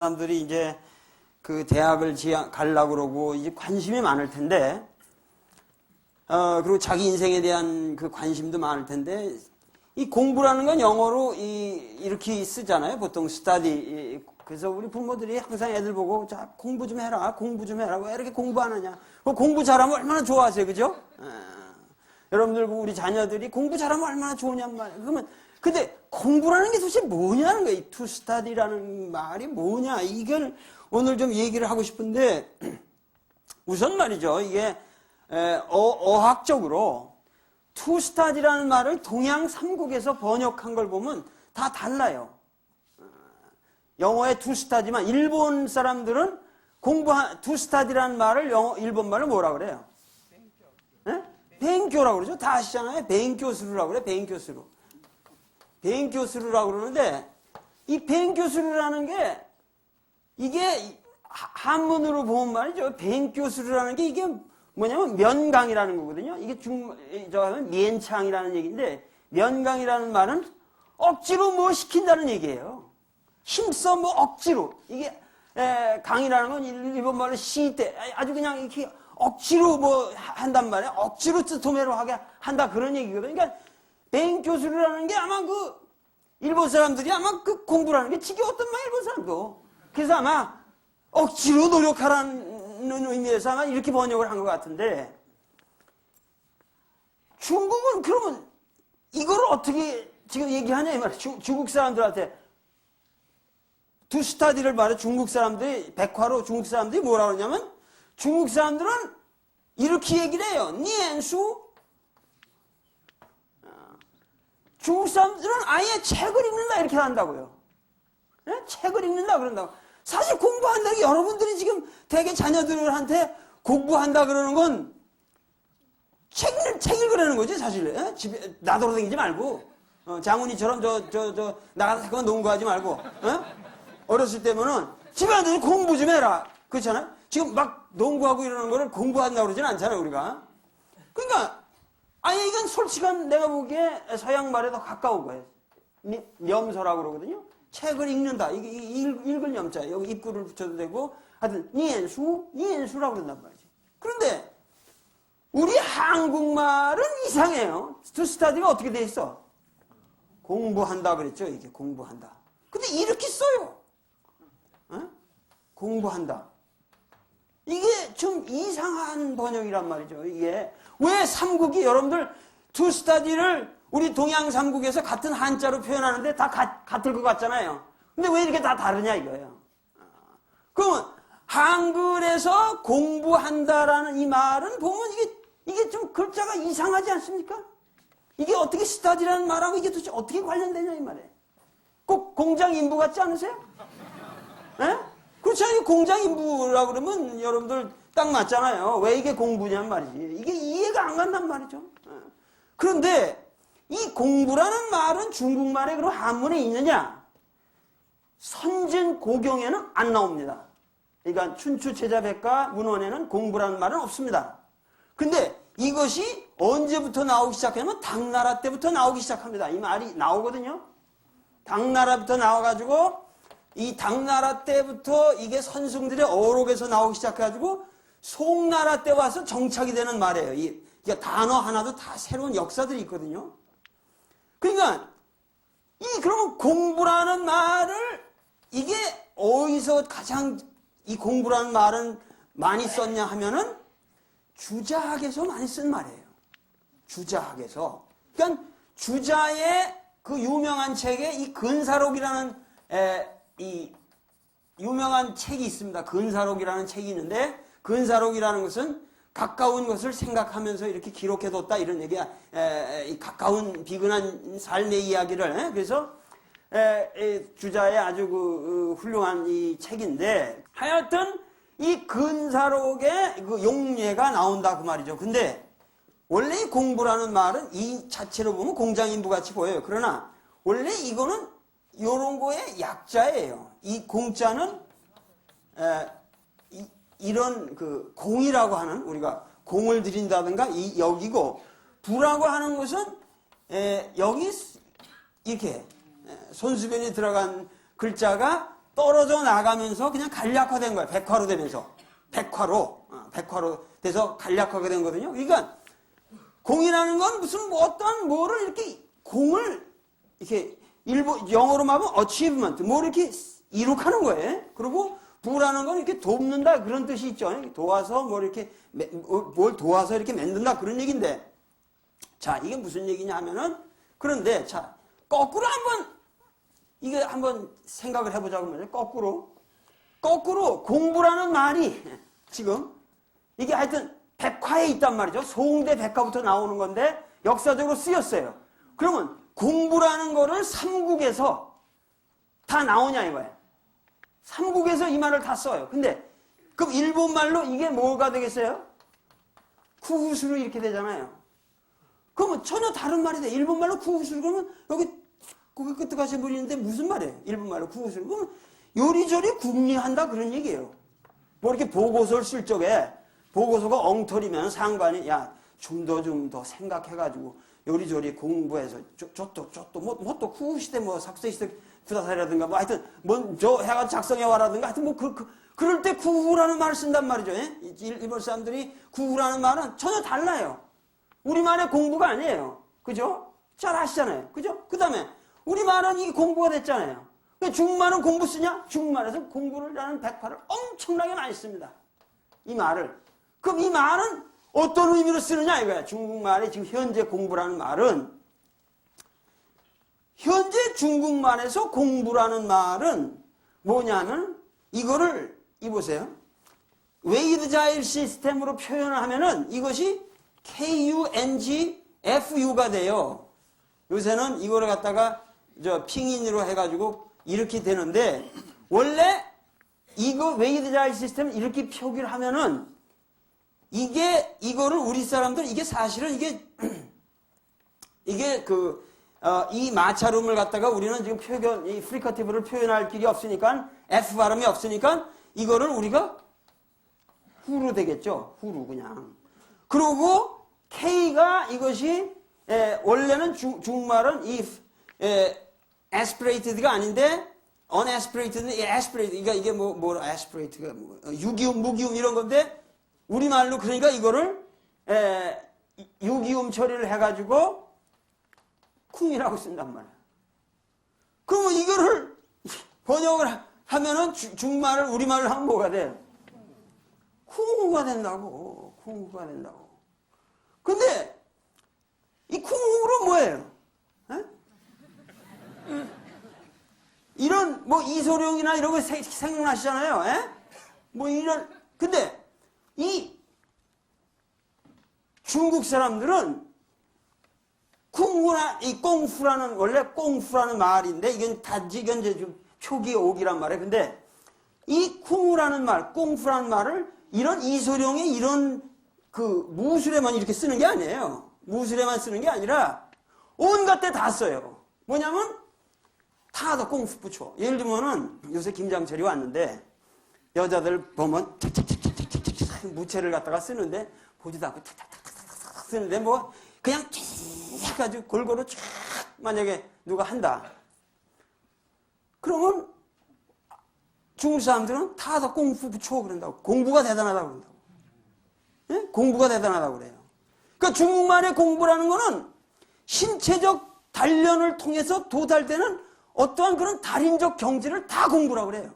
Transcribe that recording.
사람들이 이제 그 대학을 가려고 그러고 이제 관심이 많을 텐데, 그리고 자기 인생에 대한 그 관심도 많을 텐데, 이 공부라는 건 영어로 이렇게 쓰잖아요. 보통 study. 그래서 우리 부모들이 항상 애들 보고, 자, 공부 좀 해라, 공부 좀 해라. 왜 이렇게 공부 안 하냐? 공부 잘하면 얼마나 좋아하세요, 그죠? 여러분들, 우리 자녀들이 공부 잘하면 얼마나 좋으냔 말이에요. 그러면, 근데 공부라는 게 도대체 뭐냐는 거예요. 이 to study라는 말이 뭐냐. 이걸 오늘 좀 얘기를 하고 싶은데, 우선 말이죠. 이게, 어학적으로 to study라는 말을 동양 삼국에서 번역한 걸 보면 다 달라요. 영어의 to study만, 일본 사람들은 to study라는 말을 일본 말로 뭐라 그래요? 벤교라고 그러죠. 다 아시잖아요. 벤교스루라고 그래요. 벤교스루. 벤교스루라고 그러는데, 이 벤교스루라는 게, 이게 한문으로 보면 말이죠. 벤교스루라는 게 이게 뭐냐면 면강이라는 거거든요. 이게 면창이라는 얘기인데, 면강이라는 말은 억지로 뭐 시킨다는 얘기예요. 힘써 뭐 억지로. 이게, 강이라는 건 일본 말로 시대. 아주 그냥 이렇게 억지로 뭐 한단 말이에요. 억지로 뜻호매로 하게 한다 그런 얘기거든요. 그러니까 벤교수라는 게 아마 일본 사람들이 아마 그 공부라는 게 지겨웠던 말 일본 사람도. 그래서 아마 억지로 노력하라는 의미에서 아마 이렇게 번역을 한 것 같은데, 중국은 그러면 이걸 어떻게 지금 얘기하냐 이 말이에요. 중국 사람들한테 to study를 말해. 중국 사람들이 백화로 중국 사람들이 뭐라 그러냐면, 중국 사람들은 이렇게 얘기를 해요. 니엔수. 중국 사람들은 아예 책을 읽는다 이렇게 한다고요. 네? 책을 읽는다 그런다고. 사실 공부한다는 게 여러분들이 지금 대개 자녀들한테 공부한다 그러는 건 책 읽으라는 거지 사실. 네? 집에 나돌아다니지 말고, 장훈이처럼 나가서 농구하지 말고, 어렸을 때면은 집에 앉아서 공부 좀 해라. 그렇잖아요? 지금 막 농구하고 이러는 거를 공부한다고 그러진 않잖아요, 우리가. 그러니까, 아니, 이건 솔직한 내가 보기에 서양 말에 더 가까운 거예요. 염소라고 그러거든요. 책을 읽는다. 이게 읽을 염자. 여기 입구를 붙여도 되고, 하여튼, 니엔수라고 그런단 말이지. 그런데, 우리 한국말은 이상해요. to study가 어떻게 돼 있어? 공부한다 그랬죠, 이게. 공부한다. 근데 이렇게 써요. 공부한다. 이게 좀 이상한 번역이란 말이죠. 이게 왜 삼국이 여러분들 to study를 우리 동양 삼국에서 같은 한자로 표현하는데 다 같을 것 같잖아요. 근데 왜 이렇게 다 다르냐 이거예요. 그러면 한글에서 공부한다라는 이 말은 보면 이게 좀 글자가 이상하지 않습니까? 이게 어떻게 study라는 말하고 이게 도대체 어떻게 관련되냐 이 말이에요. 꼭 공장 인부 같지 않으세요? 그렇잖아요. 공장 인부라고 그러면 여러분들 딱 맞잖아요. 왜 이게 공부냔 말이지. 이게 이해가 안 간단 말이죠. 그런데 이 공부라는 말은 중국말에 그럼 한문에 있느냐? 선진고경에는 안 나옵니다. 그러니까 춘추제자백과 문헌에는 공부라는 말은 없습니다. 근데 이것이 언제부터 나오기 시작하냐면 당나라 때부터 나오기 시작합니다. 이 말이 나오거든요. 당나라부터 나와가지고 이 당나라 때부터 이게 선승들의 어록에서 나오기 시작해가지고 송나라 때 와서 정착이 되는 말이에요. 이 단어 하나도 다 새로운 역사들이 있거든요. 그러니까 그러면 공부라는 말을 이게 어디서 가장 이 공부라는 말은 많이 썼냐 하면은 주자학에서 많이 쓴 말이에요. 주자학에서. 그러니까 주자의 그 유명한 책에 이 근사록이라는 이 유명한 책이 있습니다. 근사록이라는 책이 있는데, 근사록이라는 것은 가까운 것을 생각하면서 이렇게 기록해뒀다 이런 얘기야. 이 가까운 비근한 삶의 이야기를. 그래서 주자의 아주 훌륭한 이 책인데, 하여튼 이 근사록에 그 용례가 나온다 그 말이죠. 근데 원래 이 공부라는 말은 이 자체로 보면 공장인부 같이 보여요. 그러나 원래 이거는 요런 거의 약자예요. 이 공자는 이런 그 공이라고 하는, 우리가 공을 들인다든가 여기고, 부라고 하는 것은 여기 이렇게 손수변이 들어간 글자가 떨어져 나가면서 그냥 간략화된 거예요. 백화로 되면서. 백화로 돼서 간략화가 된 거거든요. 그러니까 공이라는 건 무슨 뭐 어떤 뭐를 이렇게 공을 이렇게 영어로 말하면 achievement, 뭐 이렇게 이룩하는 거예요. 그리고 부라는 건 이렇게 돕는다 그런 뜻이 있죠. 도와서 뭐 이렇게 뭘 도와서 이렇게 만든다 그런 얘기인데, 자 이게 무슨 얘기냐 하면은, 그런데 자 거꾸로 한번 생각을 해보자고 말이에요. 거꾸로 공부라는 말이 지금 이게 하여튼 백화에 있단 말이죠. 송대 백화부터 나오는 건데 역사적으로 쓰였어요. 그러면 공부라는 거를 삼국에서 다 나오냐 이거예요. 삼국에서 이 말을 다 써요. 근데 그럼 일본말로 이게 뭐가 되겠어요? 쿠후수로 이렇게 되잖아요. 그러면 전혀 다른 말이 돼. 일본말로 쿠후수로 그러면 여기 고개 끄떡하시 부리는데 무슨 말이에요? 일본말로 쿠후수로 그러면 요리조리 궁리한다 그런 얘기예요. 뭐 이렇게 보고서를 쓸 적에 보고서가 엉터리면 상관이 야 좀 더 생각해가지고 요리조리 공부해서 뭐 또 쿠후시대 뭐 삭세시대 구다사리라든가 뭐 하여튼 저 해가 작성해와라든가 하여튼 뭐 그럴 때 쿠후라는 말을 쓴단 말이죠. 예? 일본 사람들이 쿠후라는 말은 전혀 달라요. 우리말의 공부가 아니에요. 그죠? 잘 아시잖아요. 그죠? 그 다음에 우리말은 이게 공부가 됐잖아요. 중국말은 공부 쓰냐? 중국말에서 공부를 하는 백화를 엄청나게 많이 씁니다. 이 말을. 그럼 이 말은 어떤 의미로 쓰느냐 이거야. 중국말의 지금 현재 공부라는 말은, 현재 중국말에서 공부라는 말은 뭐냐면 이거를 보세요. 웨이드 자일 시스템으로 표현을 하면은 이것이 KUNGFU가 돼요. 요새는 이거를 갖다가 핑인으로 해가지고 이렇게 되는데, 원래 이거 웨이드 자일 시스템을 이렇게 표기를 하면은 이거를 우리 사람들 이게 사실은 이 마찰음을 갖다가 우리는 지금 이 프리커티브를 표현할 길이 없으니까, F 발음이 없으니까 이거를 우리가 후로 되겠죠. 후로 그냥. 그리고 K가 이것이 원래는 중국말은 aspirated가 아닌데 unaspirated, aspirated, 그러니까 이게 뭐 aspirated가 유기음, 무기음 이런 건데, 우리말로 그러니까 이거를 유기음 처리를 해가지고 쿵이라고 쓴단 말이야. 그러면 이거를 번역을 하면은 중말을 우리말로 하면 뭐가 돼? 쿵후가 된다고. 쿵후가 된다고. 근데 이 쿵후로 뭐예요? 에? 이런 뭐 이소룡이나 이런 거 생각나시잖아요. 에? 뭐 이런, 근데 이 중국 사람들은 쿵후나 이 꽁후라는, 원래 꽁후라는 말인데 이건 이제 좀 표기 오기란 말이에요. 근데 이 쿵후라는 말, 꽁후라는 말을 이런 이소룡의 이런 무술에만 이렇게 쓰는 게 아니에요. 무술에만 쓰는 게 아니라 온갖 데 다 써요. 뭐냐면 다 꽁후 붙여. 예를 들면은 요새 김장철이 왔는데 여자들 보면 무채를 갖다가 쓰는데 보지도 않고 탁탁탁탁탁 쓰는데 뭐 그냥 쭉 해가지고 골고루 쭉 만약에 누가 한다. 그러면 중국 사람들은 다 공부 붙여 그런다고. 공부가 대단하다고 그런다고. 예? 공부가 대단하다고 그래요. 그러니까 중국말의 공부라는 거는 신체적 단련을 통해서 도달되는 어떠한 그런 달인적 경지를 다 공부라고 그래요.